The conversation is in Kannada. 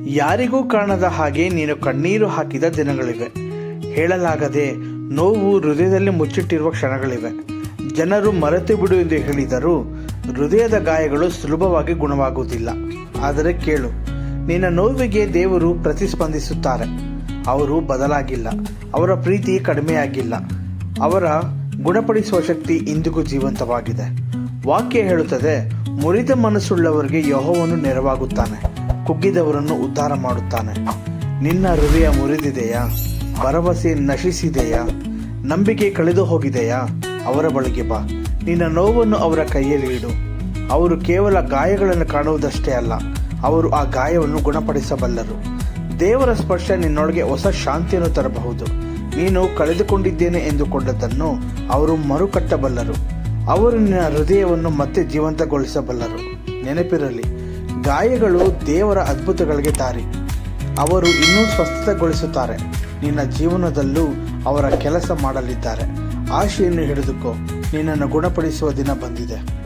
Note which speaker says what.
Speaker 1: ಯಾರಿಗೂ ಕಾಣದ ಹಾಗೆ ನೀನು ಕಣ್ಣೀರು ಹಾಕಿದ ದಿನಗಳಿವೆ. ಹೇಳಲಾಗದೆ ನೋವು ಹೃದಯದಲ್ಲಿ ಮುಚ್ಚಿಟ್ಟಿರುವ ಕ್ಷಣಗಳಿವೆ. ಜನರು ಮರೆತು ಬಿಡು ಎಂದು ಹೇಳಿದರೂ ಹೃದಯದ ಗಾಯಗಳು ಸುಲಭವಾಗಿ ಗುಣವಾಗುವುದಿಲ್ಲ. ಆದರೆ ಕೇಳು, ನಿನ್ನ ನೋವಿಗೆ ದೇವರು ಪ್ರತಿಸ್ಪಂದಿಸುತ್ತಾರೆ. ಅವರು ಬದಲಾಗಿಲ್ಲ. ಅವರ ಪ್ರೀತಿ ಕಡಿಮೆಯಾಗಿಲ್ಲ. ಅವರ ಗುಣಪಡಿಸುವ ಶಕ್ತಿ ಇಂದಿಗೂ ಜೀವಂತವಾಗಿದೆ. ವಾಕ್ಯ ಹೇಳುತ್ತದೆ, ಮುರಿದ ಮನಸ್ಸುಳ್ಳವರಿಗೆ ಯೆಹೋವನು ನೆರವಾಗುತ್ತಾನೆ, ಕುಗ್ಗಿದವರನ್ನು ಉದ್ಧಾರ ಮಾಡುತ್ತಾನೆ. ನಿನ್ನ ಹೃದಯ ಮುರಿದಿದೆಯಾ? ಭರವಸೆ ನಶಿಸಿದೆಯಾ? ನಂಬಿಕೆ ಕಳೆದು ಹೋಗಿದೆಯಾ? ಅವರ ಬಳಿಗೆ ಬಾ. ನಿನ್ನ ನೋವನ್ನು ಅವರ ಕೈಯಲ್ಲಿ ಇಡು. ಅವರು ಕೇವಲ ಗಾಯಗಳನ್ನು ಕಾಣುವುದಷ್ಟೇ ಅಲ್ಲ, ಅವರು ಆ ಗಾಯವನ್ನು ಗುಣಪಡಿಸಬಲ್ಲರು. ದೇವರ ಸ್ಪರ್ಶ ನಿನ್ನೊಳಗೆ ಹೊಸ ಶಾಂತಿಯನ್ನು ತರಬಹುದು. ನೀನು ಕಳೆದುಕೊಂಡಿದ್ದೇನೆ ಎಂದುಕೊಂಡದ್ದನ್ನು ಅವರು ಮರುಕಟ್ಟಬಲ್ಲರು. ಅವರು ನಿನ್ನ ಹೃದಯವನ್ನು ಮತ್ತೆ ಜೀವಂತಗೊಳಿಸಬಲ್ಲರು. ನೆನಪಿರಲಿ, ಗಾಯಗಳು ದೇವರ ಅದ್ಭುತಗಳಿಗೆ ದಾರಿ. ಅವರು ಇನ್ನೂ ಸ್ವಸ್ಥಗೊಳಿಸುತ್ತಾರೆ. ನಿನ್ನ ಜೀವನದಲ್ಲೂ ಅವರ ಕೆಲಸ ಮಾಡಲಿದ್ದಾರೆ. ಆಶೆಯನ್ನು ಹಿಡಿದುಕೋ, ನಿನ್ನನ್ನು ಗುಣಪಡಿಸುವ ದಿನ ಬಂದಿದೆ.